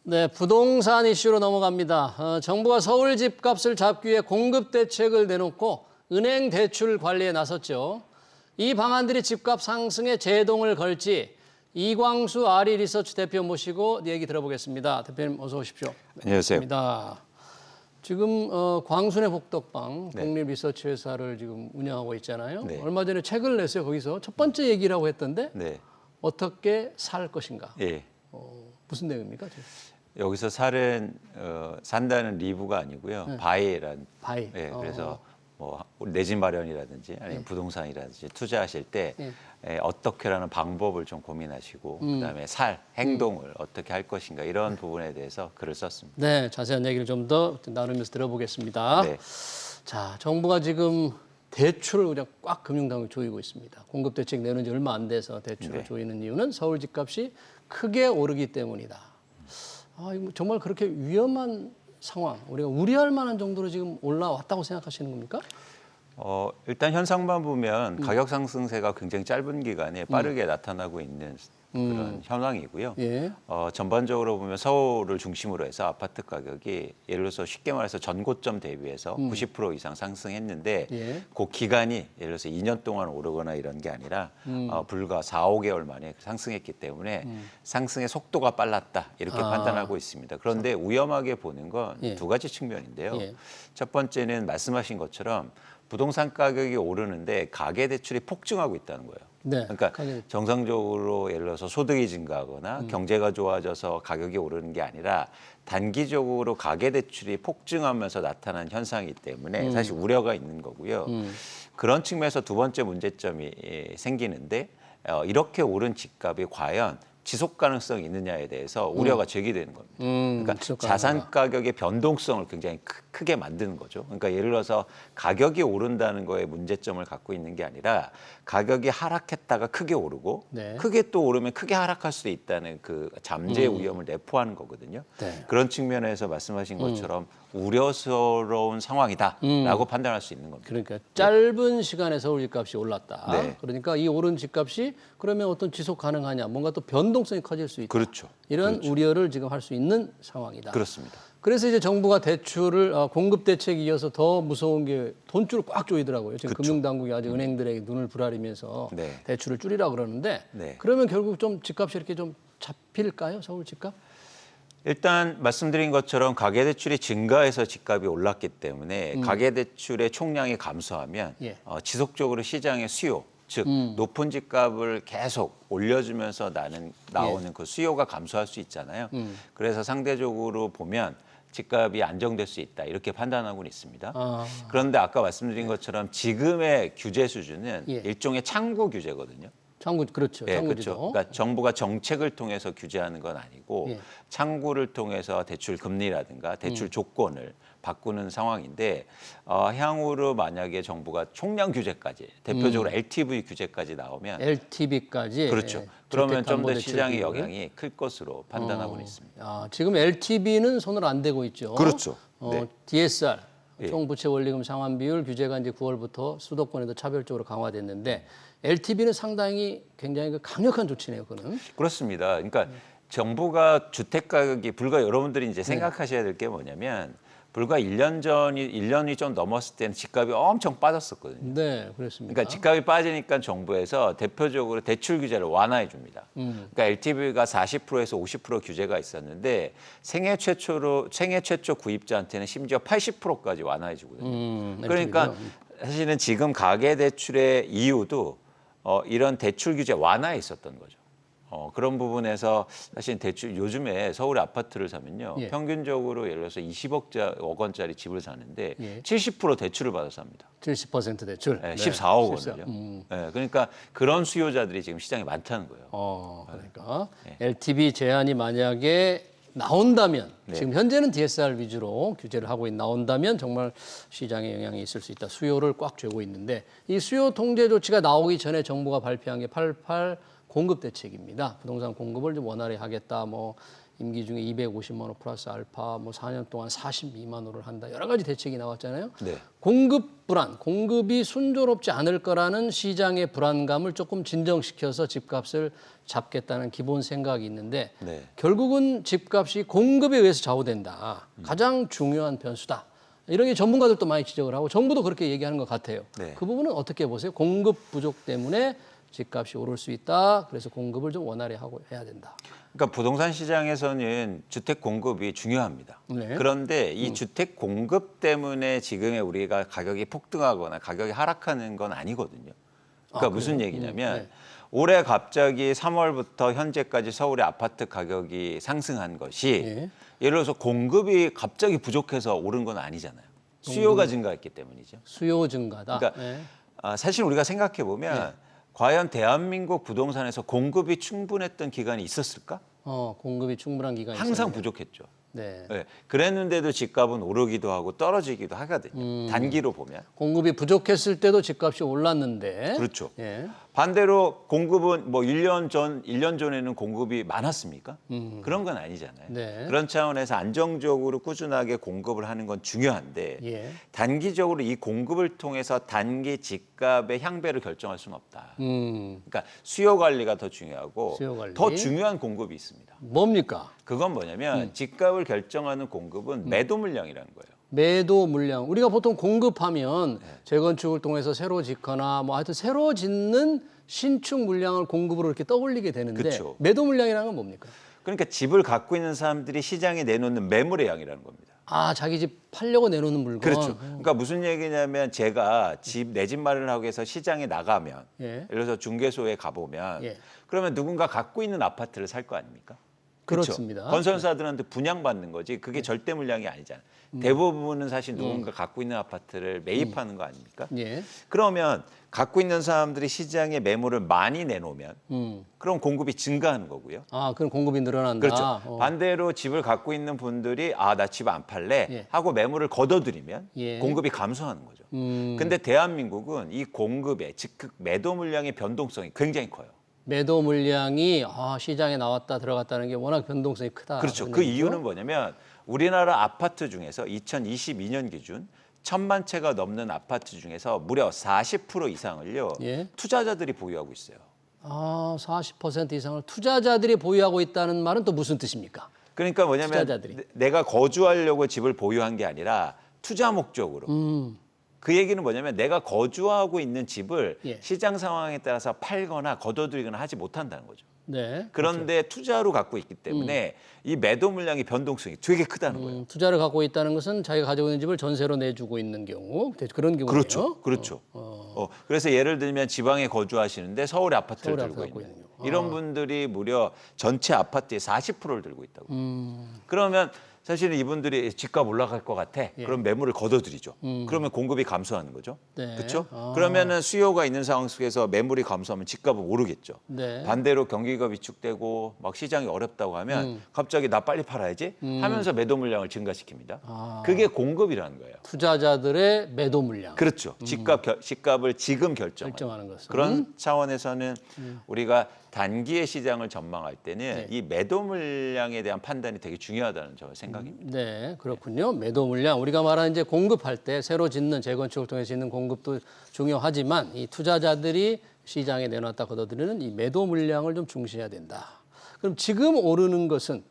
네, 부동산 이슈로 넘어갑니다. 정부가 서울 집값을 잡기 위해 공급 대책을 내놓고 은행 대출 관리에 나섰죠. 이 방안들이 집값 상승에 제동을 걸지 이광수 아리 리서치 대표 모시고 얘기 들어보겠습니다. 대표님 어서 오십시오. 안녕하세요. 반갑습니다. 지금 광순의 복덕방 네. 독립리서치회사를 지금 운영하고 있잖아요. 네. 얼마 전에 책을 냈어요. 거기서 첫 번째 얘기라고 했던데 네. 어떻게 살 것인가? 예. 무슨 내용입니까? 지금? 여기서 살은 산다는 리브가 아니고요. 바이란. 바이. 예. 그래서 뭐 내 집 마련이라든지 아니면 부동산이라든지 투자하실 때 어떻게라는 방법을 좀 고민하시고 그다음에 행동을 어떻게 할 것인가 이런 부분에 대해서 글을 썼습니다. 네, 자세한 얘기를 좀 더 나누면서 들어보겠습니다. 네. 자, 정부가 지금 대출을 그냥 꽉 금융당국이 조이고 있습니다. 공급 대책 내놓은 지 얼마 안 돼서 대출을 네. 조이는 이유는 서울 집값이 크게 오르기 때문이다. 이거 정말 그렇게 위험한 상황, 우리가 우려할 만한 정도로 지금 올라왔다고 생각하시는 겁니까? 일단 현상만 보면 가격 상승세가 굉장히 짧은 기간에 빠르게 나타나고 있는 그런 현황이고요. 예. 전반적으로 보면 서울을 중심으로 해서 아파트 가격이 예를 들어서 쉽게 말해서 전고점 대비해서 90% 이상 상승했는데 예. 그 기간이 예를 들어서 2년 동안 오르거나 이런 게 아니라 불과 4, 5개월 만에 상승했기 때문에 상승의 속도가 빨랐다 이렇게 판단하고 있습니다. 그런데 위험하게 보는 건 두 가지 측면인데요. 예. 첫 번째는 말씀하신 것처럼 부동산 가격이 오르는데 가계대출이 폭증하고 있다는 거예요. 네. 그러니까 정상적으로 예를 들어서 소득이 증가하거나 경제가 좋아져서 가격이 오르는 게 아니라 단기적으로 가계대출이 폭증하면서 나타난 현상이기 때문에 사실 우려가 있는 거고요. 그런 측면에서 두 번째 문제점이 생기는데 이렇게 오른 집값이 과연 지속 가능성이 있느냐에 대해서 우려가 제기되는 겁니다. 그러니까 자산 가격의 변동성을 굉장히 크게 만드는 거죠. 그러니까 예를 들어서 가격이 오른다는 거에 문제점을 갖고 있는 게 아니라 가격이 하락했다가 크게 오르고 네. 크게 또 오르면 크게 하락할 수 있다는 그 잠재의 위험을 내포하는 거거든요. 네. 그런 측면에서 말씀하신 것처럼 우려스러운 상황이다라고 판단할 수 있는 겁니다. 그러니까 짧은 시간에 서울 집값이 올랐다. 네. 그러니까 이 오른 집값이 그러면 어떤 지속 가능하냐, 뭔가 또 변동성이 커질 수 있다. 그렇죠. 이런 우려를 지금 할 수 있는 상황이다. 그렇습니다. 그래서 이제 정부가 대출을 공급 대책에 이어서 더 무서운 게 돈줄을 꽉 조이더라고요. 지금 금융당국이 아직 은행들에게 눈을 부라리면서 네. 대출을 줄이라 그러는데 네. 그러면 결국 좀 집값이 이렇게 좀 잡힐까요? 서울 집값? 일단 말씀드린 것처럼 가계대출이 증가해서 집값이 올랐기 때문에 가계대출의 총량이 감소하면 예. 지속적으로 시장의 수요, 즉 높은 집값을 계속 올려주면서 나오는 그 수요가 감소할 수 있잖아요. 그래서 상대적으로 보면 집값이 안정될 수 있다 이렇게 판단하고는 있습니다. 그런데 아까 말씀드린 것처럼 지금의 규제 수준은 예. 일종의 창구 규제거든요. 창구 그렇죠. 예, 창구지도. 그렇죠. 그러니까 정부가 정책을 통해서 규제하는 건 아니고 예. 창구를 통해서 대출 금리라든가 대출 조건을 바꾸는 상황인데 향후로 만약에 정부가 총량 규제까지 대표적으로 LTV 규제까지 나오면 LTV까지. 그렇죠. 그러면 좀 더 시장의 영향이 클 것으로 판단하고는 있습니다. 지금 LTV는 손을 안 대고 있죠. 그렇죠. 네. DSR 예. 총부채 원리금 상환 비율 규제가 이제 9월부터 수도권에도 차별적으로 강화됐는데 LTV는 상당히 굉장히 강력한 조치네요, 그거는. 그렇습니다. 그러니까 정부가 주택 가격이 불과 여러분들이 이제 생각하셔야 될 게 뭐냐면 불과 1년이 좀 넘었을 때는 집값이 엄청 빠졌었거든요. 네, 그렇습니다. 그러니까 집값이 빠지니까 정부에서 대표적으로 대출 규제를 완화해 줍니다. 그러니까 LTV가 40%에서 50% 규제가 있었는데 생애 최초 구입자한테는 심지어 80%까지 완화해 주거든요. 그러니까 사실은 지금 가계 대출의 이유도 이런 대출 규제 완화에 있었던 거죠. 그런 부분에서 사실 대출 요즘에 서울 아파트를 사면요. 예. 평균적으로 예를 들어서 20억 원짜리 집을 사는데 예. 70% 대출을 받아서 삽니다. 70% 대출. 네, 14억 원을요. 네, 그러니까 그런 수요자들이 지금 시장에 많다는 거예요. 그러니까 LTV 제한이 만약에 나온다면 지금 현재는 DSR 위주로 규제를 하고 나온다면 정말 시장에 영향이 있을 수 있다. 수요를 꽉 쥐고 있는데 이 수요 통제 조치가 나오기 전에 정부가 발표한 게 88 공급 대책입니다. 부동산 공급을 좀 원활히 하겠다. 뭐 임기 중에 250만 원 플러스 알파, 뭐 4년 동안 42만 원을 한다. 여러 가지 대책이 나왔잖아요. 네. 공급 불안, 공급이 순조롭지 않을 거라는 시장의 불안감을 조금 진정시켜서 집값을 잡겠다는 기본 생각이 있는데 네. 결국은 집값이 공급에 의해서 좌우된다. 가장 중요한 변수다. 이런 게 전문가들도 많이 지적을 하고 정부도 그렇게 얘기하는 것 같아요. 네. 그 부분은 어떻게 보세요? 공급 부족 때문에 집값이 오를 수 있다. 그래서 공급을 좀 원활히 하고 해야 된다. 그러니까 부동산 시장에서는 주택 공급이 중요합니다. 네. 그런데 이 주택 공급 때문에 지금의 우리가 가격이 폭등하거나 가격이 하락하는 건 아니거든요. 그러니까 무슨 얘기냐면 네. 올해 갑자기 3월부터 현재까지 서울의 아파트 가격이 상승한 것이 예. 예를 들어서 공급이 갑자기 부족해서 오른 건 아니잖아요. 수요가 증가했기 때문이죠. 수요 증가다. 그러니까 네. 사실 우리가 생각해 보면 네. 과연 대한민국 부동산에서 공급이 충분했던 기간이 있었을까? 공급이 충분한 기간이 항상 있었네요. 부족했죠. 네. 네. 그랬는데도 집값은 오르기도 하고 떨어지기도 하거든요. 단기로 보면. 공급이 부족했을 때도 집값이 올랐는데. 그렇죠. 예. 반대로 공급은 뭐 1년 전에는 공급이 많았습니까? 그런 건 아니잖아요. 네. 그런 차원에서 안정적으로 꾸준하게 공급을 하는 건 중요한데 예. 단기적으로 이 공급을 통해서 단기 집값의 향배를 결정할 수는 없다. 그러니까 수요 관리가 더 중요하고 수요 관리. 더 중요한 공급이 있습니다. 뭡니까? 그건 뭐냐면 집값을 결정하는 공급은 매도 물량이라는 거예요. 매도 물량. 우리가 보통 공급하면 재건축을 통해서 새로 짓거나 뭐 하여튼 새로 짓는 신축 물량을 공급으로 이렇게 떠올리게 되는데 그쵸. 매도 물량이라는 건 뭡니까? 그러니까 집을 갖고 있는 사람들이 시장에 내놓는 매물의 양이라는 겁니다. 자기 집 팔려고 내놓는 물건. 그렇죠. 그러니까 무슨 얘기냐면 제가 내 집 마련하기 위해서 시장에 나가면 예. 예를 들어서 중개소에 가보면 예. 그러면 누군가 갖고 있는 아파트를 살 거 아닙니까? 그렇죠? 그렇습니다. 건설사들한테 분양받는 거지 그게 절대 물량이 아니잖아요. 대부분은 사실 누군가 갖고 있는 아파트를 매입하는 거 아닙니까? 예. 그러면 갖고 있는 사람들이 시장에 매물을 많이 내놓으면 그럼 공급이 증가하는 거고요. 그럼 공급이 늘어난다. 그렇죠. 반대로 집을 갖고 있는 분들이 나 집 안 팔래 예. 하고 매물을 걷어들이면 예. 공급이 감소하는 거죠. 근데 대한민국은 이 공급의 즉 매도 물량의 변동성이 굉장히 커요. 매도 물량이 시장에 나왔다 들어갔다는 게 워낙 변동성이 크다. 그렇죠. 그런 그 얘기죠? 이유는 뭐냐면 우리나라 아파트 중에서 2022년 기준 1,000만 채가 넘는 아파트 중에서 무려 40% 이상을요. 예. 투자자들이 보유하고 있어요. 40% 이상을 투자자들이 보유하고 있다는 말은 또 무슨 뜻입니까? 그러니까 뭐냐면 투자자들이. 내가 거주하려고 집을 보유한 게 아니라 투자 목적으로. 그 얘기는 뭐냐면 내가 거주하고 있는 집을 예. 시장 상황에 따라서 팔거나 걷어들이거나 하지 못한다는 거죠. 네. 그런데 투자로 갖고 있기 때문에 이 매도 물량의 변동성이 되게 크다는 거예요. 투자를 갖고 있다는 것은 자기가 가지고 있는 집을 전세로 내주고 있는 경우, 그런 경우예요. 그렇죠. 그렇죠. 그래서 예를 들면 지방에 거주하시는데 서울에 아파트를 서울에 들고 갖고 있는 있는 이런 분들이 무려 전체 아파트의 40%를 들고 있다고. 그러면 사실은 이분들이 집값 올라갈 것 같아. 그럼 매물을 걷어들이죠. 그러면 공급이 감소하는 거죠. 네. 그렇죠? 그러면은 수요가 있는 상황 속에서 매물이 감소하면 집값은 오르겠죠. 네. 반대로 경기가 위축되고 막 시장이 어렵다고 하면 갑자기 나 빨리 팔아야지 하면서 매도 물량을 증가시킵니다. 그게 공급이라는 거예요. 투자자들의 매도 물량. 그렇죠. 집값을 지금 결정하는 것은. 그런 차원에서는 우리가 단기의 시장을 전망할 때는 이 매도 물량에 대한 판단이 되게 중요하다는 저 생각입니다. 네, 그렇군요. 매도 물량. 우리가 말하는 이제 공급할 때 새로 짓는 재건축을 통해서 짓는 공급도 중요하지만 이 투자자들이 시장에 내놨다 걷어들이는 이 매도 물량을 좀 중시해야 된다. 그럼 지금 오르는 것은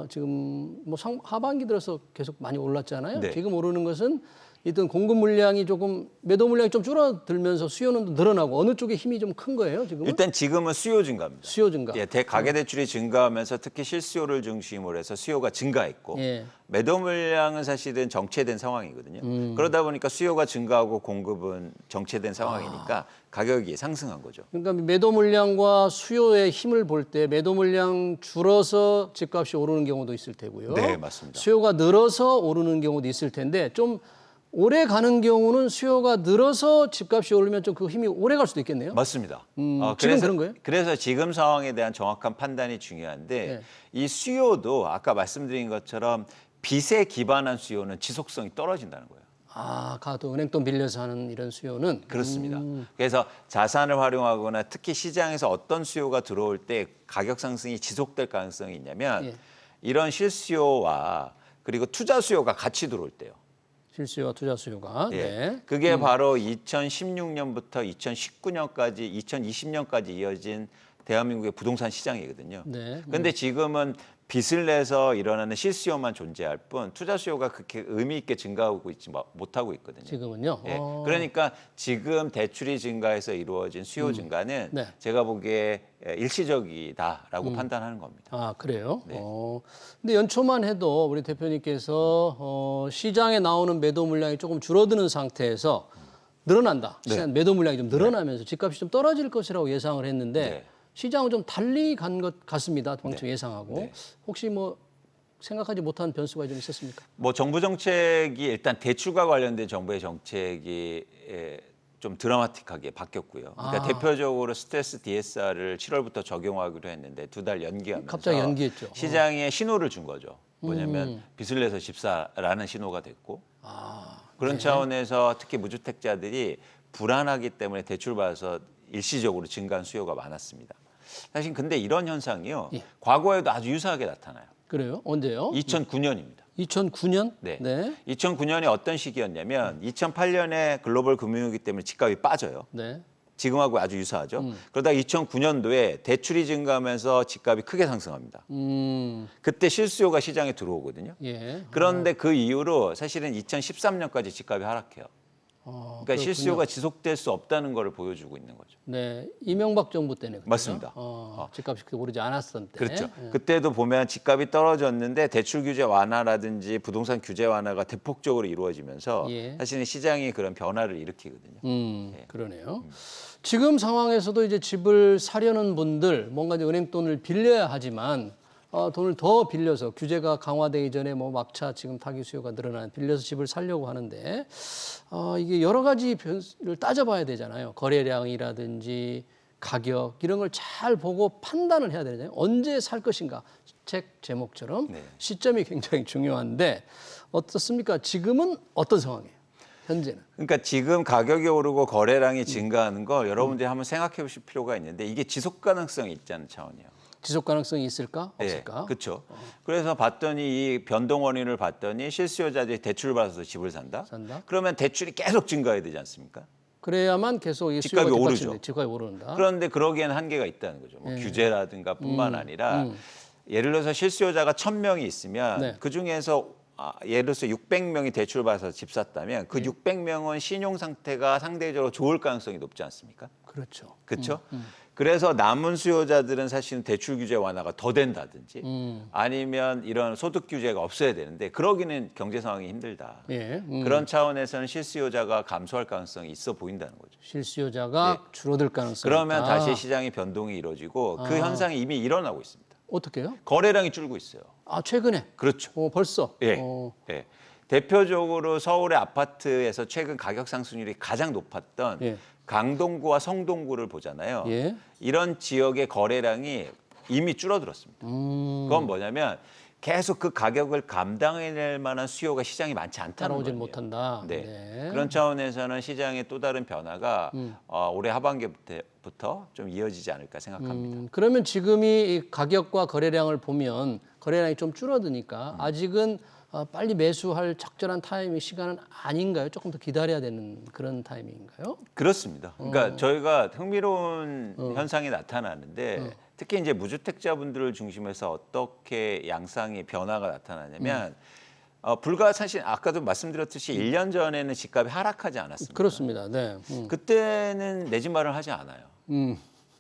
지금 뭐 하반기 들어서 계속 많이 올랐잖아요. 네. 지금 오르는 것은 일단 공급 물량이 조금 매도 물량이 좀 줄어들면서 수요는 늘어나고 어느 쪽에 힘이 좀 큰 거예요, 지금은? 일단 지금은 수요 증가입니다. 수요 증가. 예, 가계 대출이 증가하면서 특히 실수요를 중심으로 해서 수요가 증가했고 예. 매도 물량은 사실은 정체된 상황이거든요. 그러다 보니까 수요가 증가하고 공급은 정체된 상황이니까 가격이 상승한 거죠. 그러니까 매도 물량과 수요의 힘을 볼 때 매도 물량 줄어서 집값이 오르는 경우도 있을 테고요. 네, 맞습니다. 수요가 늘어서 오르는 경우도 있을 텐데 좀 오래 가는 경우는 수요가 늘어서 집값이 오르면 좀 그 힘이 오래 갈 수도 있겠네요. 맞습니다. 지금 그런 거예요? 그래서 지금 상황에 대한 정확한 판단이 중요한데 네. 이 수요도 아까 말씀드린 것처럼 빚에 기반한 수요는 지속성이 떨어진다는 거예요. 가도 은행돈 빌려서 하는 이런 수요는 그렇습니다. 그래서 자산을 활용하거나 특히 시장에서 어떤 수요가 들어올 때 가격 상승이 지속될 가능성이 있냐면 예. 이런 실수요와 그리고 투자 수요가 같이 들어올 때요. 실수요와 투자 수요가. 예. 네. 그게 바로 2016년부터 2019년까지, 2020년까지 이어진 대한민국의 부동산 시장이거든요. 네. 그런데 지금은 빚을 내서 일어나는 실수요만 존재할 뿐 투자 수요가 그렇게 의미 있게 증가하고 있지 못하고 있거든요. 지금은요. 예. 그러니까 지금 대출이 증가해서 이루어진 수요 증가는 네. 제가 보기에 일시적이다라고 판단하는 겁니다. 아, 그래요? 네. 근데 연초만 해도 우리 대표님께서 시장에 나오는 매도 물량이 조금 줄어드는 상태에서 늘어난다. 네. 시장 매도 물량이 좀 늘어나면서 집값이 좀 떨어질 것이라고 예상을 했는데 네. 시장은 좀 달리 간 것 같습니다. 당초 예상하고. 네. 혹시 뭐 생각하지 못한 변수가 좀 있었습니까? 뭐 정부 정책이 일단 대출과 관련된 정부의 정책이 좀 드라마틱하게 바뀌었고요. 그러니까 대표적으로 스트레스 DSR을 7월부터 적용하기로 했는데 2달 연기하면서 갑자기 연기했죠. 시장에 신호를 준 거죠. 뭐냐면 빚을 내서 집 사라는 신호가 됐고 그런 차원에서 특히 무주택자들이 불안하기 때문에 대출 받아서 일시적으로 증가한 수요가 많았습니다. 사실 근데 이런 현상이요. 예. 과거에도 아주 유사하게 나타나요. 그래요? 언제요? 2009년입니다. 2009년? 네. 네. 2009년이 어떤 시기였냐면 2008년에 글로벌 금융위기 때문에 집값이 빠져요. 네. 지금하고 아주 유사하죠. 그러다가 2009년도에 대출이 증가하면서 집값이 크게 상승합니다. 그때 실수요가 시장에 들어오거든요. 예. 그런데 그 이후로 사실은 2013년까지 집값이 하락해요. 그러니까 그렇군요. 실수요가 지속될 수 없다는 것을 보여주고 있는 거죠. 네. 이명박 정부 때네. 그죠? 맞습니다. 집값이 그렇게 오르지 않았던 때. 그렇죠. 그때도 보면 집값이 떨어졌는데 대출 규제 완화라든지 부동산 규제 완화가 대폭적으로 이루어지면서 예. 사실은 시장이 그런 변화를 일으키거든요. 그러네요. 지금 상황에서도 이제 집을 사려는 분들 뭔가 이제 은행 돈을 빌려야 하지만 돈을 더 빌려서 규제가 강화되기 전에 뭐 막차 지금 타기 수요가 늘어나는 빌려서 집을 사려고 하는데 이게 여러 가지 변수를 따져봐야 되잖아요. 거래량이라든지 가격 이런 걸 잘 보고 판단을 해야 되잖아요. 언제 살 것인가 책 제목처럼 네. 시점이 굉장히 중요한데 어떻습니까? 지금은 어떤 상황이에요? 현재는. 그러니까 지금 가격이 오르고 거래량이 증가하는 걸 여러분들이 한번 생각해 보실 필요가 있는데 이게 지속 가능성이 있다는 차원이에요. 지속 가능성이 있을까? 없을까? 네, 그렇죠. 그래서 봤더니 이 변동 원인을 봤더니 실수요자들이 대출을 받아서 집을 산다. 그러면 대출이 계속 증가해야 되지 않습니까? 그래야만 계속 이 집값이 수요가 오르죠. 뒷받침돼, 집값이 오른다. 그런데 그러기에는 한계가 있다는 거죠. 뭐 규제라든가 뿐만 아니라 예를 들어서 실수요자가 1,000명이 있으면 네. 그중에서 예를 들어서 600명이 대출을 받아서 집 샀다면 그 600명은 신용 상태가 상대적으로 좋을 가능성이 높지 않습니까? 그렇죠. 그렇죠? 그래서 남은 수요자들은 사실은 대출 규제 완화가 더 된다든지 아니면 이런 소득 규제가 없어야 되는데 그러기는 경제 상황이 힘들다. 예. 그런 차원에서는 실수요자가 감소할 가능성이 있어 보인다는 거죠. 실수요자가 줄어들 가능성이 그러면 있다. 다시 시장의 변동이 이루어지고 그 현상이 이미 일어나고 있습니다. 어떻게요? 거래량이 줄고 있어요. 최근에. 그렇죠. 벌써. 예. 예. 대표적으로 서울의 아파트에서 최근 가격 상승률이 가장 높았던 예. 강동구와 성동구를 보잖아요. 예. 이런 지역의 거래량이 이미 줄어들었습니다. 그건 뭐냐면 계속 그 가격을 감당해낼 만한 수요가 시장이 많지 않다는 따라오질 거예요. 못한다. 네. 네. 그런 차원에서는 시장의 또 다른 변화가 올해 하반기부터 좀 이어지지 않을까 생각합니다. 그러면 지금이 이 가격과 거래량을 보면 거래량이 좀 줄어드니까 아직은 빨리 매수할 적절한 타이밍 시간은 아닌가요? 조금 더 기다려야 되는 그런 타이밍인가요? 그렇습니다. 그러니까 저희가 흥미로운 현상이 나타나는데 특히 이제 무주택자분들을 중심해서 어떻게 양상의 변화가 나타나냐면 불과 사실 아까도 말씀드렸듯이 1년 전에는 집값이 하락하지 않았습니다. 그렇습니다. 네. 그때는 내 집 마련을 하지 않아요.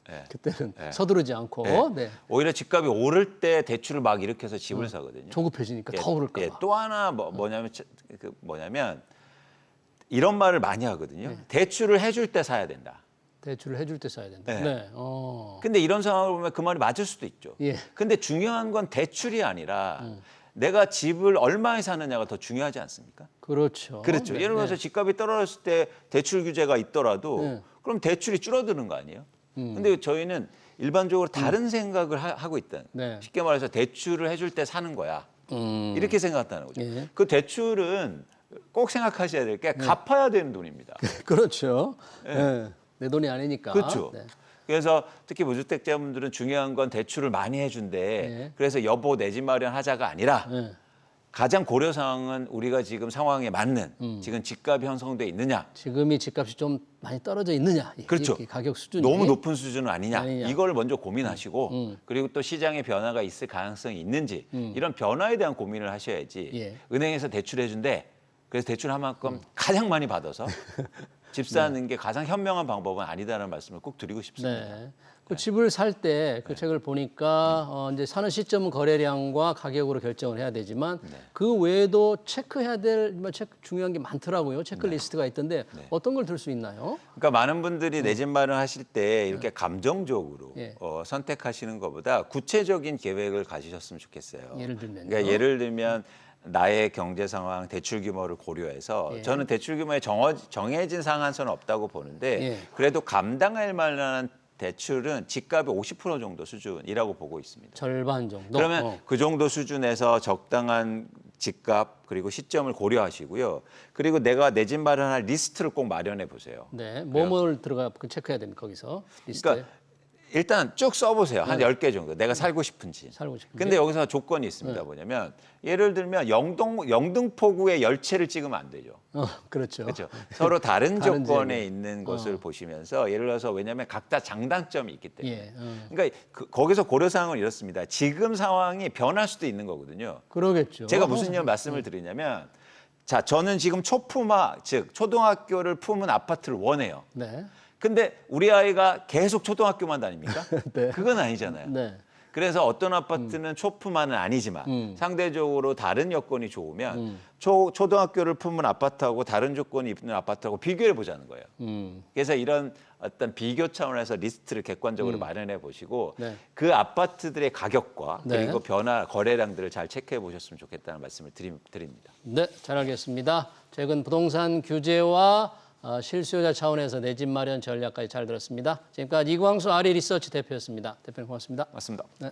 네. 그때는 서두르지 않고 네. 네. 오히려 집값이 오를 때 대출을 막 일으켜서 집을 사거든요. 조급해지니까 예, 더 오를까 봐. 예, 또 하나 뭐냐면 이런 말을 많이 하거든요. 대출을 해줄 때 사야 된다. 대출을 해줄 때 써야 된다. 네. 네. 근데 이런 상황을 보면 그 말이 맞을 수도 있죠. 예. 근데 중요한 건 대출이 아니라 내가 집을 얼마에 사느냐가 더 중요하지 않습니까? 그렇죠. 그렇죠. 네, 예를 들어서 집값이 떨어졌을 때 대출 규제가 있더라도 그럼 대출이 줄어드는 거 아니에요? 근데 저희는 일반적으로 다른 생각을 하고 있다. 네. 쉽게 말해서 대출을 해줄 때 사는 거야. 이렇게 생각한다는 거죠. 예. 그 대출은 꼭 생각하셔야 될 게 갚아야 되는 돈입니다. 그렇죠. 네. 내 돈이 아니니까. 그렇죠. 네. 그래서 특히 무주택자분들은 중요한 건 대출을 많이 해준대. 네. 그래서 여보 내 집 마련하자가 아니라 네. 가장 고려 사항은 우리가 지금 상황에 맞는 지금 집값이 형성돼 있느냐. 지금이 집값이 좀 많이 떨어져 있느냐. 그렇죠. 이 가격 수준이. 너무 높은 수준은 아니냐. 아니냐. 이걸 먼저 고민하시고 그리고 또 시장의 변화가 있을 가능성이 있는지 이런 변화에 대한 고민을 하셔야지. 예. 은행에서 대출해준대. 그래서 대출한 만큼 가장 많이 받아서 집 사는 게 가장 현명한 방법은 아니다라는 말씀을 꼭 드리고 싶습니다. 네. 그 집을 살 때 그 책을 보니까 이제 사는 시점은 거래량과 가격으로 결정을 해야 되지만 그 외에도 체크해야 될 중요한 게 많더라고요. 체크리스트가 있던데 어떤 걸 들 수 있나요? 그러니까 많은 분들이 내 집 마련하실 때 이렇게 감정적으로 예. 선택하시는 것보다 구체적인 계획을 가지셨으면 좋겠어요. 예를 들면요. 그러니까 예를 들면 나의 경제 상황, 대출 규모를 고려해서 예. 저는 대출 규모에 정해진 상한선은 없다고 보는데 예. 그래도 감당할 만한 대출은 집값의 50% 정도 수준이라고 보고 있습니다. 절반 정도. 그러면 그 정도 수준에서 적당한 집값 그리고 시점을 고려하시고요. 그리고 내가 내 집 마련할 리스트를 꼭 마련해 보세요. 네. 뭐뭘 들어가 그 체크해야 됩니까? 거기서 리스트에. 그러니까 일단 쭉 써보세요. 한 10개 정도. 내가 살고 싶은지. 살고 싶은지. 근데 여기서 조건이 있습니다. 뭐냐면 예를 들면 영등포구의 열채를 찍으면 안 되죠. 그렇죠. 그렇죠. 서로 다른 다른 조건에 지역에. 있는 것을 보시면서 예를 들어서 왜냐하면 각자 장단점이 있기 때문에. 예. 그러니까 거기서 고려사항은 이렇습니다. 지금 상황이 변할 수도 있는 거거든요. 그러겠죠. 제가 무슨 말씀을 드리냐면 자, 저는 지금 초품화, 즉 초등학교를 품은 아파트를 원해요. 네. 근데 우리 아이가 계속 초등학교만 다닙니까? 네. 그건 아니잖아요. 네. 그래서 어떤 아파트는 초품화는 아니지만 상대적으로 다른 여건이 좋으면 초등학교를 품은 아파트하고 다른 조건이 있는 아파트하고 비교해 보자는 거예요. 그래서 이런 어떤 비교 차원에서 리스트를 객관적으로 마련해 보시고 네. 그 아파트들의 가격과 네. 그리고 변화 거래량들을 잘 체크해 보셨으면 좋겠다는 말씀을 드립니다. 네, 잘 알겠습니다. 최근 부동산 규제와 실수요자 차원에서 내 집 마련 전략까지 잘 들었습니다. 지금까지 이광수 아리 리서치 대표였습니다. 대표님 고맙습니다. 맞습니다. 네.